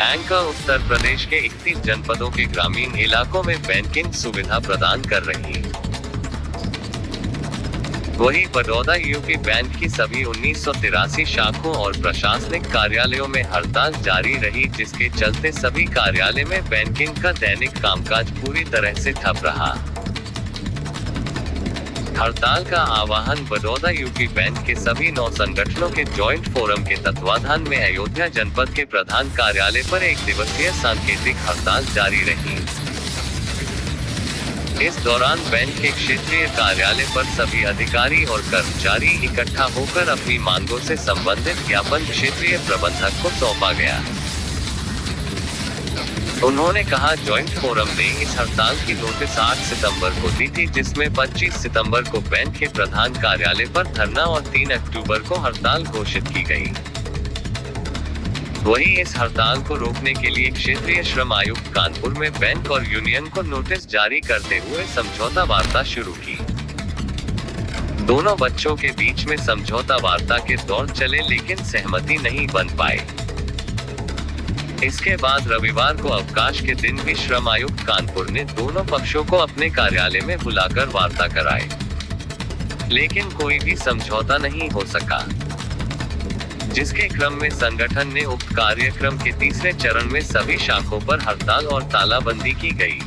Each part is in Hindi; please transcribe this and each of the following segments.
एंकर उत्तर प्रदेश के 31 जनपदों के ग्रामीण इलाकों में बैंकिंग सुविधा प्रदान कर रही। वहीं बड़ौदा यूपी बैंक की सभी 1983 शाखाओं और प्रशासनिक कार्यालयों में हड़ताल जारी रही, जिसके चलते सभी कार्यालय में बैंकिंग का दैनिक कामकाज पूरी तरह से ठप रहा। हड़ताल का आह्वान बड़ौदा यूपी बैंक के सभी 9 संगठनों के जॉइंट फोरम के तत्वाधान में अयोध्या जनपद के प्रधान कार्यालय पर 1 दिवसीय सांकेतिक हड़ताल जारी रही। इस दौरान बैंक के क्षेत्रीय कार्यालय पर सभी अधिकारी और कर्मचारी इकट्ठा होकर अपनी मांगों से संबंधित ज्ञापन क्षेत्रीय प्रबंधक को सौंपा गया। उन्होंने कहा, जॉइंट फोरम ने इस हड़ताल की नोटिस 8 सितंबर को दी थी, जिसमें 25 सितंबर को बैंक के प्रधान कार्यालय पर धरना और 3 अक्टूबर को हड़ताल घोषित की गई। वहीं इस हड़ताल को रोकने के लिए क्षेत्रीय श्रम आयुक्त कानपुर में बैंक और यूनियन को नोटिस जारी करते हुए समझौता वार्ता शुरू की। दोनों बच्चों के बीच में समझौता वार्ता के दौर चले, लेकिन सहमति नहीं बन पाए। इसके बाद रविवार को अवकाश के दिन भी श्रम आयुक्त कानपुर ने दोनों पक्षों को अपने कार्यालय में बुलाकर वार्ता कराई, लेकिन कोई भी समझौता नहीं हो सका, जिसके क्रम में संगठन ने उक्त कार्यक्रम के तीसरे चरण में सभी शाखाओं पर हड़ताल और तालाबंदी की गई।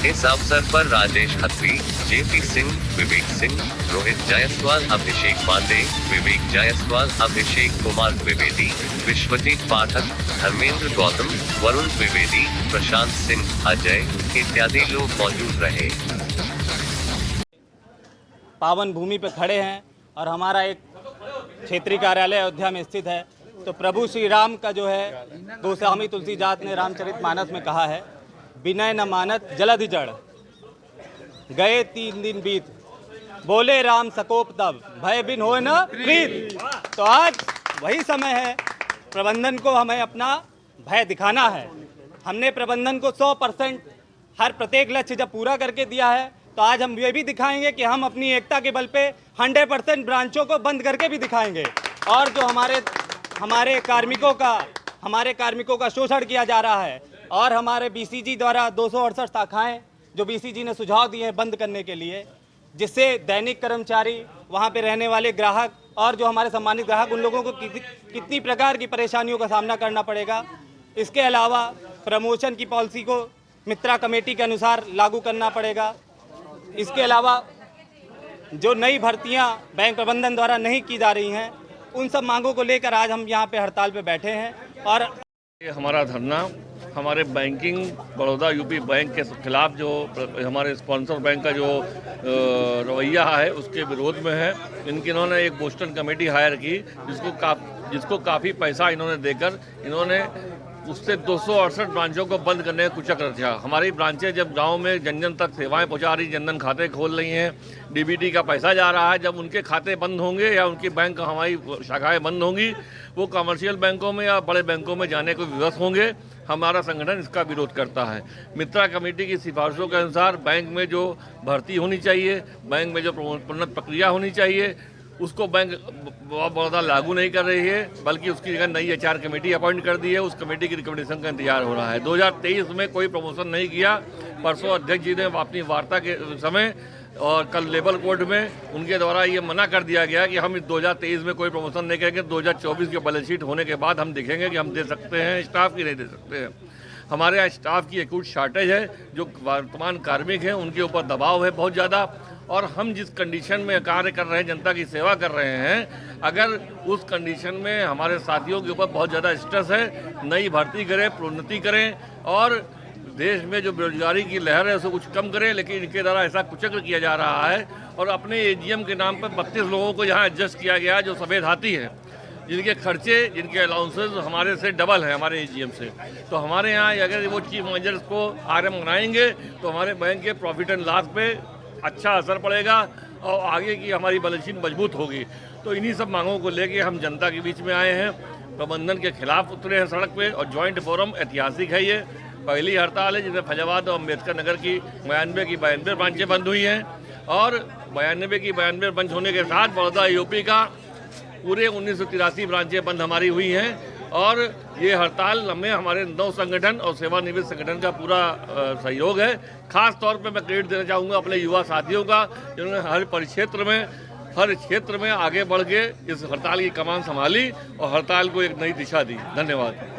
इस अवसर पर राजेश खत्री, जेपी सिंह, विवेक सिंह, रोहित जायसवाल, अभिषेक पांडे, विवेक जायसवाल, अभिषेक कुमार द्विवेदी, विश्वजीत पाठक, धर्मेंद्र गौतम, वरुण द्विवेदी, प्रशांत सिंह, अजय इत्यादि लोग मौजूद रहे। पावन भूमि पर खड़े हैं और हमारा एक क्षेत्रीय कार्यालय अयोध्या में स्थित है। तो प्रभु श्री राम का जो है गोस्वामी तुलसीदास ने रामचरितमानस में कहा है, विनय न मानत जलधि जड़, गए 3 दिन बीत, बोले राम सकोप तब, भय बिन होए न प्रीत। तो आज वही समय है, प्रबंधन को हमें अपना भय दिखाना है। हमने प्रबंधन को 100% हर प्रत्येक लक्ष्य जब पूरा करके दिया है, तो आज हम ये भी दिखाएंगे कि हम अपनी एकता के बल पे 100% ब्रांचों को बंद करके भी दिखाएंगे। और जो हमारे कार्मिकों का शोषण किया जा रहा है, और हमारे बीसीजी द्वारा 268 शाखाएं जो बीसीजी ने सुझाव दिए हैं बंद करने के लिए, जिससे दैनिक कर्मचारी, वहां पे रहने वाले ग्राहक और जो हमारे सम्मानित ग्राहक, उन लोगों को कितनी प्रकार की परेशानियों का सामना करना पड़ेगा। इसके अलावा प्रमोशन की पॉलिसी को मित्रा कमेटी के अनुसार लागू करना पड़ेगा। इसके अलावा जो नई भर्तियां बैंक प्रबंधन द्वारा नहीं की जा रही हैं, उन सब मांगों को लेकर आज हम यहाँ पे हड़ताल पे बैठे हैं। और ये हमारा धरना हमारे बैंकिंग बड़ौदा यूपी बैंक के खिलाफ जो हमारे स्पॉन्सर बैंक का जो रवैया है उसके विरोध में है। इन्होंने एक बोस्टन कमेटी हायर की, जिसको काफ़ी पैसा इन्होंने देकर इन्होंने उससे 268 ब्रांचों को बंद करने का कुचक रखा। हमारी ब्रांचें जब गांव में जन जन तक सेवाएं पहुंचा रही, जनधन खाते खोल रही हैं, डीबीटी का पैसा जा रहा है, जब उनके खाते बंद होंगे या उनकी बैंक हमारी शाखाएं बंद होंगी, वो कमर्शियल बैंकों में या बड़े बैंकों में जाने को विवश होंगे। हमारा संगठन इसका विरोध करता है। मित्रा कमेटी की सिफारिशों के अनुसार बैंक में जो भर्ती होनी चाहिए, बैंक में जो प्रोन्नत प्रक्रिया होनी चाहिए, उसको बैंक बड़ौदा लागू नहीं कर रही है, बल्कि उसकी जगह नई HR कमेटी अपॉइंट कर दी है। उस कमेटी की रिकमेंडेशन का इंतजार हो रहा है। 2023 में कोई प्रमोशन नहीं किया। परसों अध्यक्ष जी ने अपनी वार्ता के समय और कल लेबर कोर्ट में उनके द्वारा ये मना कर दिया गया कि हम इस 2023 में कोई प्रमोशन नहीं करेंगे। 2024 की बैलेंस शीट होने के बाद हम देखेंगे कि हम दे सकते हैं स्टाफ की, नहीं दे सकते हैं। हमारे यहाँ स्टाफ की एक्यूट शॉर्टेज है। जो वर्तमान कार्मिक हैं उनके ऊपर दबाव है बहुत ज़्यादा, और हम जिस कंडीशन में कार्य कर रहे हैं, जनता की सेवा कर रहे हैं, अगर उस कंडीशन में हमारे साथियों के ऊपर बहुत ज़्यादा स्ट्रेस है, नई भर्ती करें, प्रोन्नति करें और देश में जो बेरोजगारी की लहर है उसको कुछ कम करें, लेकिन इनके द्वारा ऐसा कुचक्र किया जा रहा है। और अपने AGM के नाम पर 32 लोगों को यहाँ एडजस्ट किया गया जो सफ़ेद हाथी है, जिनके खर्चे, जिनके अलाउंसेस हमारे से डबल है, हमारे AGM से। तो हमारे यहाँ अगर वो चीफ मैनेजर्स को RM बनाएंगे तो हमारे बैंक के प्रॉफिट एंड लॉस पे अच्छा असर पड़ेगा और आगे की हमारी बैलेंस शीट मजबूत होगी। तो इन्हीं सब मांगों को लेके हम जनता के बीच में आए हैं, प्रबंधन के खिलाफ उतरे हैं सड़क पे। और जॉइंट फोरम ऐतिहासिक है, ये पहली हड़ताल है जिसमें फैजाबाद और अम्बेडकर नगर की 92 की 92 ब्रांचें बंद हुई हैं, और 92 की 92 बंद होने के साथ बड़ौदा यूपी का पूरे 1983 ब्रांचें बंद हमारी हुई हैं। और ये हड़ताल में हमारे 9 संगठन और सेवानिवृत्त संगठन का पूरा सहयोग है। खास तौर पे मैं क्रेडिट देना चाहूँगा अपने युवा साथियों का, जिन्होंने हर क्षेत्र में आगे बढ़ के इस हड़ताल की कमान संभाली और हड़ताल को एक नई दिशा दी। धन्यवाद।